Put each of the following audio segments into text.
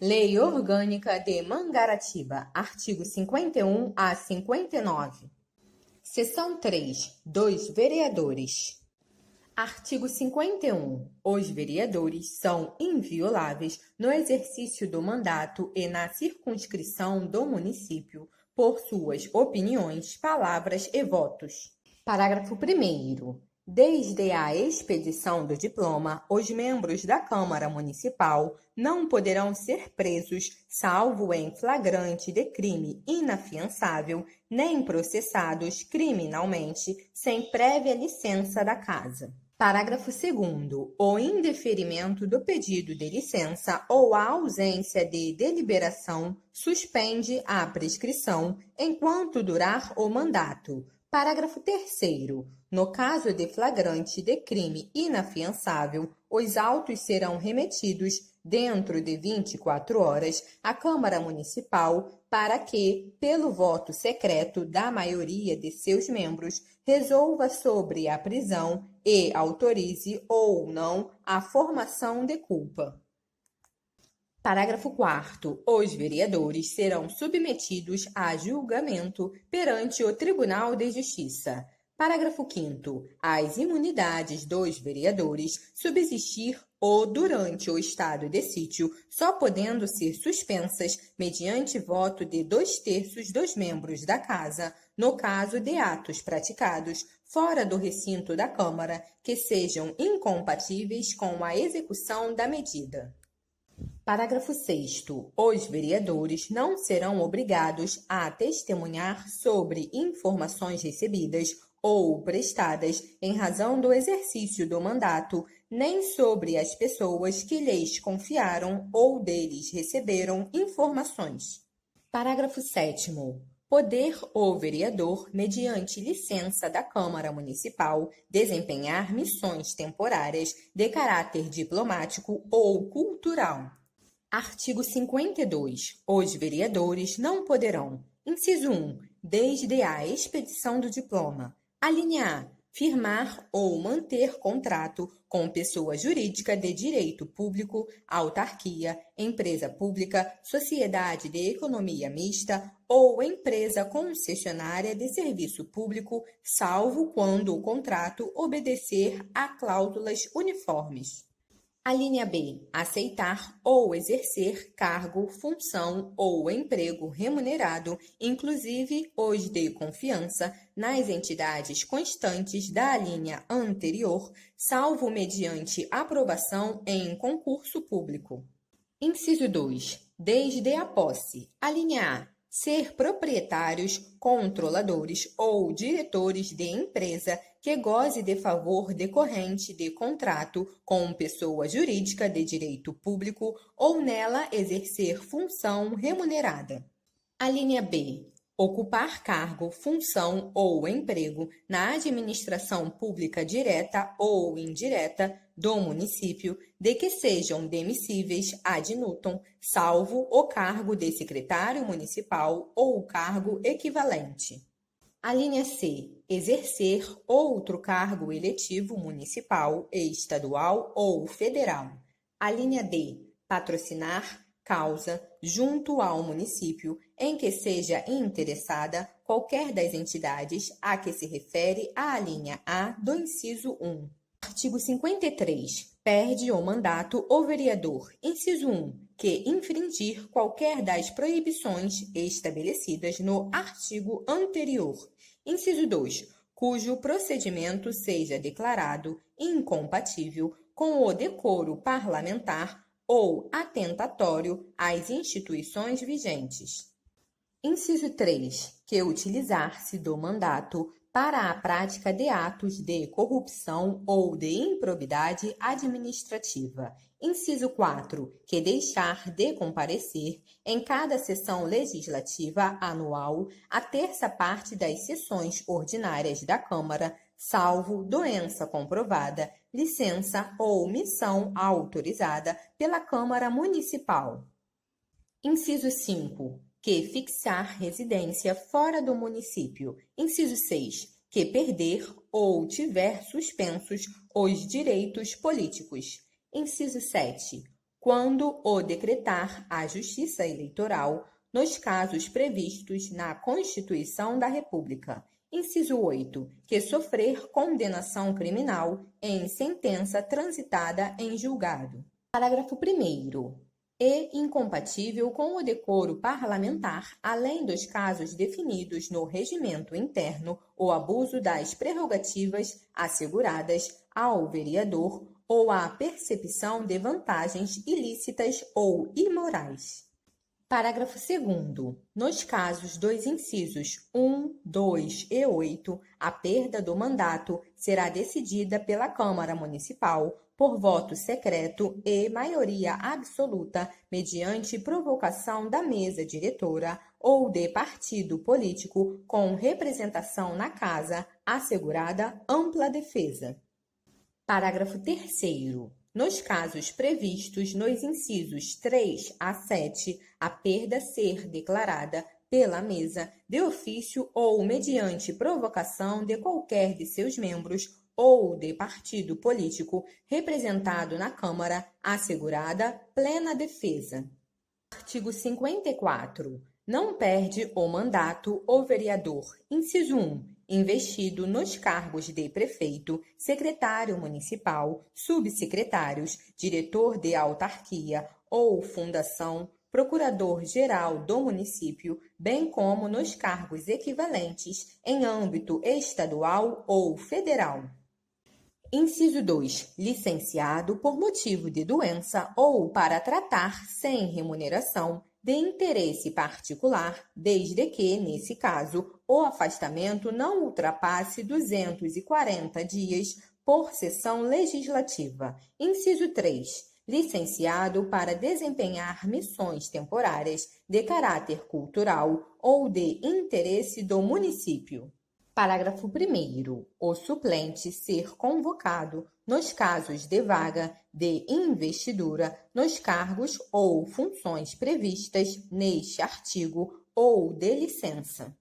Lei Orgânica de Mangaratiba, artigo 51 a 59. Seção 3. 2 vereadores. Artigo 51. Os vereadores são invioláveis no exercício do mandato e na circunscrição do município por suas opiniões, palavras e votos. Parágrafo 1º. Desde a expedição do diploma, os membros da Câmara Municipal não poderão ser presos, salvo em flagrante de crime inafiançável, nem processados criminalmente, sem prévia licença da Casa. Parágrafo 2º. O indeferimento do pedido de licença ou a ausência de deliberação suspende a prescrição enquanto durar o mandato. Parágrafo 3º. No caso de flagrante de crime inafiançável, os autos serão remetidos dentro de 24 horas à Câmara Municipal para que, pelo voto secreto da maioria de seus membros, resolva sobre a prisão e autorize ou não a formação de culpa. Parágrafo 4º. Os vereadores serão submetidos a julgamento perante o Tribunal de Justiça. Parágrafo 5º. As imunidades dos vereadores subsistir ou durante o estado de sítio, só podendo ser suspensas mediante voto de 2/3 dos membros da Casa, no caso de atos praticados fora do recinto da Câmara que sejam incompatíveis com a execução da medida. Parágrafo 6º. Os vereadores não serão obrigados a testemunhar sobre informações recebidas ou prestadas em razão do exercício do mandato, nem sobre as pessoas que lhes confiaram ou deles receberam informações. Parágrafo 7º. Poder o vereador, mediante licença da Câmara Municipal, desempenhar missões temporárias de caráter diplomático ou cultural. Artigo 52. Os vereadores não poderão: inciso 1. Desde a expedição do diploma. Alínea A. Firmar ou manter contrato com pessoa jurídica de direito público, autarquia, empresa pública, sociedade de economia mista ou empresa concessionária de serviço público, salvo quando o contrato obedecer a cláusulas uniformes. Alínea B. Aceitar ou exercer cargo, função ou emprego remunerado, inclusive os de confiança, nas entidades constantes da alínea anterior, salvo mediante aprovação em concurso público. Inciso 2. Desde a posse. Alínea A. Ser proprietários, controladores ou diretores de empresa que goze de favor decorrente de contrato com pessoa jurídica de direito público ou nela exercer função remunerada. Alínea B. Ocupar cargo, função ou emprego na administração pública direta ou indireta do município, de que sejam demissíveis ad nutum, salvo o cargo de secretário municipal ou o cargo equivalente. Alínea C. Exercer outro cargo eletivo municipal, estadual ou federal. Alínea D. Patrocinar causa junto ao município em que seja interessada qualquer das entidades a que se refere a alínea A do inciso 1. Artigo 53. Perde o mandato o vereador, inciso 1, que infringir qualquer das proibições estabelecidas no artigo anterior. Inciso 2, cujo procedimento seja declarado incompatível com o decoro parlamentar ou atentatório às instituições vigentes. Inciso 3, que utilizar-se do mandato para a prática de atos de corrupção ou de improbidade administrativa. Inciso 4, que deixar de comparecer em cada sessão legislativa anual a terça parte das sessões ordinárias da Câmara, salvo doença comprovada, licença ou missão autorizada pela Câmara Municipal. Inciso 5, que fixar residência fora do município. Inciso 6, que perder ou tiver suspensos os direitos políticos. Inciso 7, quando o decretar a Justiça Eleitoral nos casos previstos na Constituição da República. Inciso 8. Que sofrer condenação criminal em sentença transitada em julgado. Parágrafo 1º. É incompatível com o decoro parlamentar, além dos casos definidos no regimento interno, o abuso das prerrogativas asseguradas ao vereador ou a percepção de vantagens ilícitas ou imorais. Parágrafo 2º. Nos casos dos incisos 1, 2 e 8, a perda do mandato será decidida pela Câmara Municipal por voto secreto e maioria absoluta mediante provocação da mesa diretora ou de partido político com representação na Casa, assegurada ampla defesa. Parágrafo 3º. Nos casos previstos nos incisos 3 a 7, a perda ser declarada pela mesa de ofício ou mediante provocação de qualquer de seus membros ou de partido político representado na Câmara, assegurada plena defesa. Artigo 54. Não perde o mandato o vereador. Inciso 1. Investido nos cargos de prefeito, secretário municipal, subsecretários, diretor de autarquia ou fundação, procurador-geral do município, bem como nos cargos equivalentes em âmbito estadual ou federal. Inciso 2. Licenciado por motivo de doença ou para tratar sem remuneração de interesse particular, desde que, nesse caso, o afastamento não ultrapasse 240 dias por sessão legislativa. Inciso 3. Licenciado para desempenhar missões temporárias de caráter cultural ou de interesse do município. Parágrafo 1º. O suplente ser convocado nos casos de vaga de investidura nos cargos ou funções previstas neste artigo ou de licença.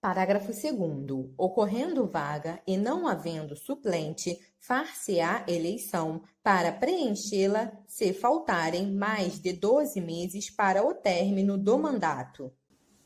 Parágrafo 2º. Ocorrendo vaga e não havendo suplente, far-se-á eleição para preenchê-la se faltarem mais de 12 meses para o término do mandato.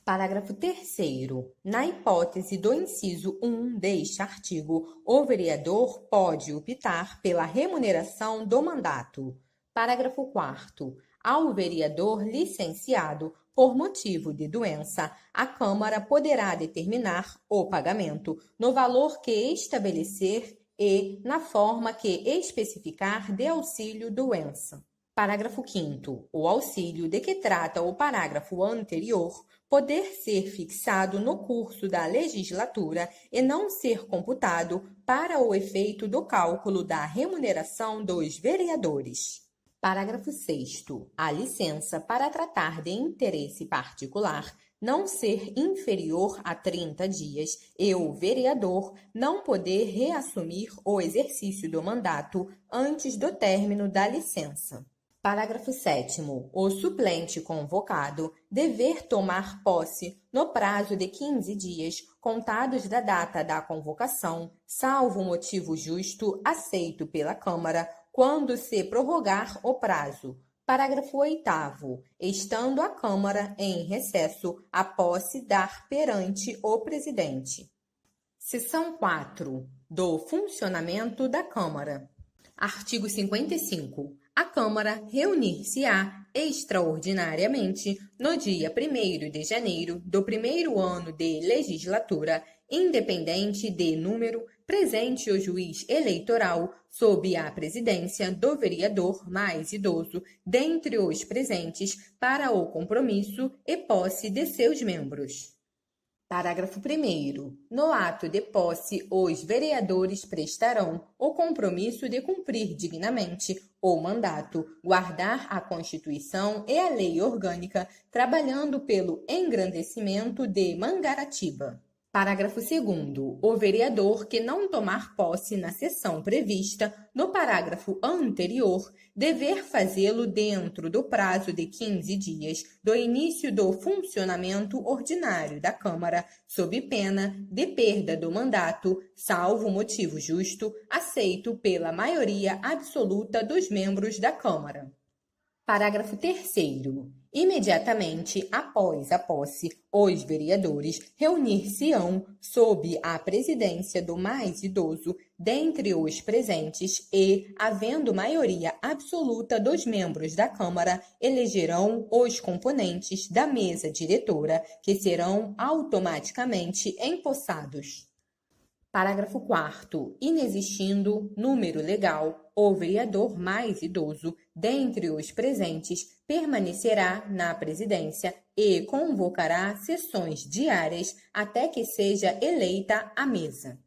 Parágrafo 3º. Na hipótese do inciso 1 deste artigo, o vereador pode optar pela remuneração do mandato. Parágrafo 4º. Ao vereador licenciado por motivo de doença, a Câmara poderá determinar o pagamento no valor que estabelecer e na forma que especificar de auxílio-doença. Parágrafo 5º. O auxílio de que trata o parágrafo anterior poder ser fixado no curso da legislatura e não ser computado para o efeito do cálculo da remuneração dos vereadores. Parágrafo 6º. A licença para tratar de interesse particular não ser inferior a 30 dias e o vereador não poder reassumir o exercício do mandato antes do término da licença. Parágrafo 7º. O suplente convocado dever tomar posse no prazo de 15 dias, contados da data da convocação, salvo motivo justo aceito pela Câmara, quando se prorrogar o prazo. Parágrafo 8º. Estando a Câmara em recesso, a posse dar perante o presidente. Seção 4. Do funcionamento da Câmara. Artigo 55. A Câmara reunir-se-á extraordinariamente no dia 1º de janeiro do primeiro ano de legislatura, independente de número, presente o juiz eleitoral sob a presidência do vereador mais idoso dentre os presentes para o compromisso e posse de seus membros. Parágrafo 1º. No ato de posse, os vereadores prestarão o compromisso de cumprir dignamente o mandato, guardar a Constituição e a lei orgânica, trabalhando pelo engrandecimento de Mangaratiba. Parágrafo 2º. O vereador que não tomar posse na sessão prevista no parágrafo anterior dever fazê-lo dentro do prazo de 15 dias do início do funcionamento ordinário da Câmara, sob pena de perda do mandato, salvo motivo justo, aceito pela maioria absoluta dos membros da Câmara. Parágrafo 3º. Imediatamente após a posse, os vereadores reunir-se-ão sob a presidência do mais idoso dentre os presentes e, havendo maioria absoluta dos membros da Câmara, elegerão os componentes da mesa diretora, que serão automaticamente empossados. Parágrafo 4º. Inexistindo número legal, o vereador mais idoso dentre os presentes permanecerá na presidência e convocará sessões diárias até que seja eleita a mesa.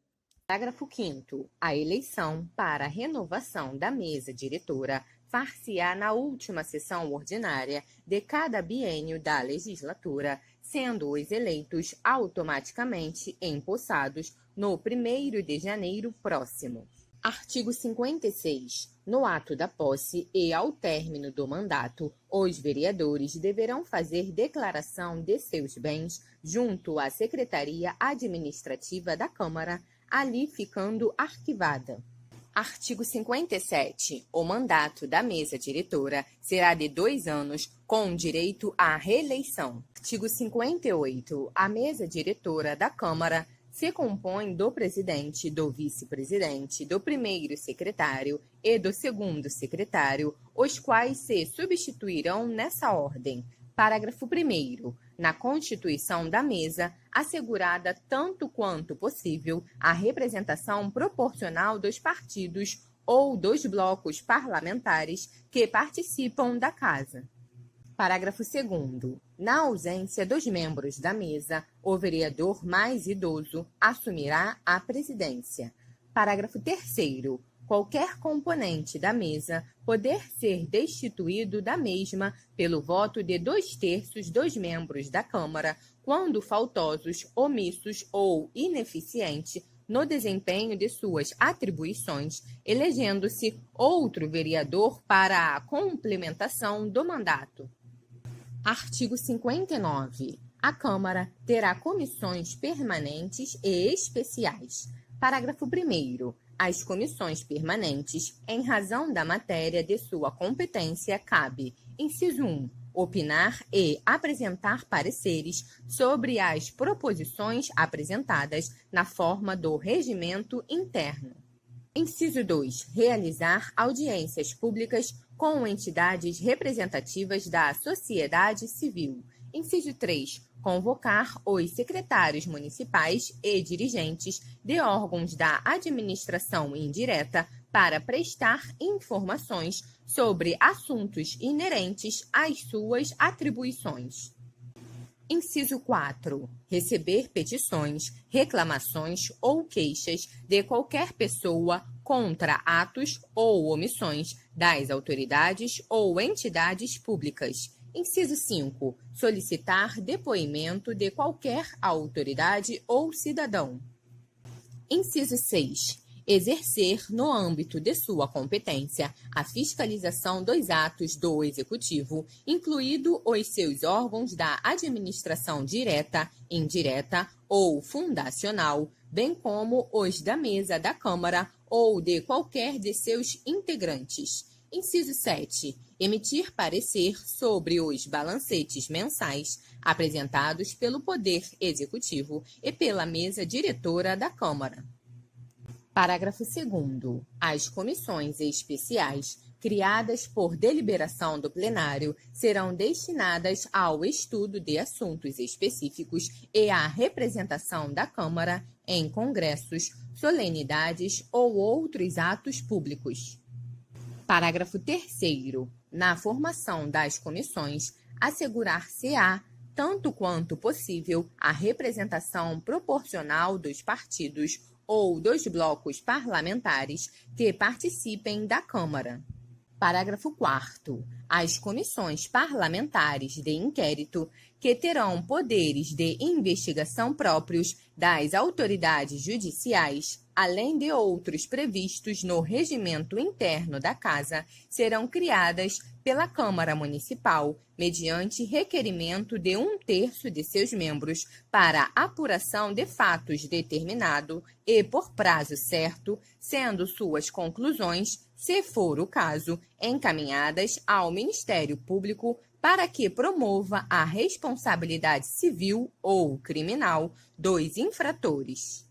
Parágrafo 5º. A eleição para a renovação da mesa diretora far-se-á na última sessão ordinária de cada biênio da legislatura, sendo os eleitos automaticamente empossados no 1º de janeiro próximo. Artigo 56. No ato da posse e ao término do mandato, os vereadores deverão fazer declaração de seus bens junto à Secretaria Administrativa da Câmara, ali ficando arquivada. Artigo 57. O mandato da mesa diretora será de 2 anos, com direito à reeleição. Artigo 58. A mesa diretora da Câmara se compõe do presidente, do vice-presidente, do primeiro secretário e do segundo secretário, os quais se substituirão nessa ordem. Parágrafo 1º. Na constituição da mesa, assegurada tanto quanto possível a representação proporcional dos partidos ou dos blocos parlamentares que participam da Casa. Parágrafo 2º. Na ausência dos membros da mesa, o vereador mais idoso assumirá a presidência. Parágrafo 3º. Qualquer componente da mesa poder ser destituído da mesma pelo voto de 2/3 dos membros da Câmara, quando faltosos, omissos ou ineficiente no desempenho de suas atribuições, elegendo-se outro vereador para a complementação do mandato. Artigo 59. A Câmara terá comissões permanentes e especiais. Parágrafo 1º. As comissões permanentes, em razão da matéria de sua competência, cabe: inciso 1. Opinar e apresentar pareceres sobre as proposições apresentadas na forma do regimento interno. Inciso 2. Realizar audiências públicas com entidades representativas da sociedade civil. Inciso 3. Convocar os secretários municipais e dirigentes de órgãos da administração indireta para prestar informações sobre assuntos inerentes às suas atribuições. Inciso 4. Receber petições, reclamações ou queixas de qualquer pessoa contra atos ou omissões das autoridades ou entidades públicas. Inciso 5. Solicitar depoimento de qualquer autoridade ou cidadão. Inciso 6. Exercer, no âmbito de sua competência, a fiscalização dos atos do Executivo, incluído os seus órgãos da administração direta, indireta ou fundacional, bem como os da mesa da Câmara ou de qualquer de seus integrantes. Inciso 7. Emitir parecer sobre os balancetes mensais apresentados pelo Poder Executivo e pela mesa diretora da Câmara. Parágrafo 2º. As comissões especiais, criadas por deliberação do plenário, serão destinadas ao estudo de assuntos específicos e à representação da Câmara em congressos, solenidades ou outros atos públicos. Parágrafo 3º. Na formação das comissões, assegurar-se-á, tanto quanto possível, a representação proporcional dos partidos ou dos blocos parlamentares que participem da Câmara. Parágrafo 4º. As comissões parlamentares de inquérito, que terão poderes de investigação próprios das autoridades judiciais, além de outros previstos no regimento interno da Casa, serão criadas pela Câmara Municipal, mediante requerimento de 1/3 de seus membros, para apuração de fatos determinado e por prazo certo, sendo suas conclusões se for o caso, encaminhadas ao Ministério Público para que promova a responsabilidade civil ou criminal dos infratores.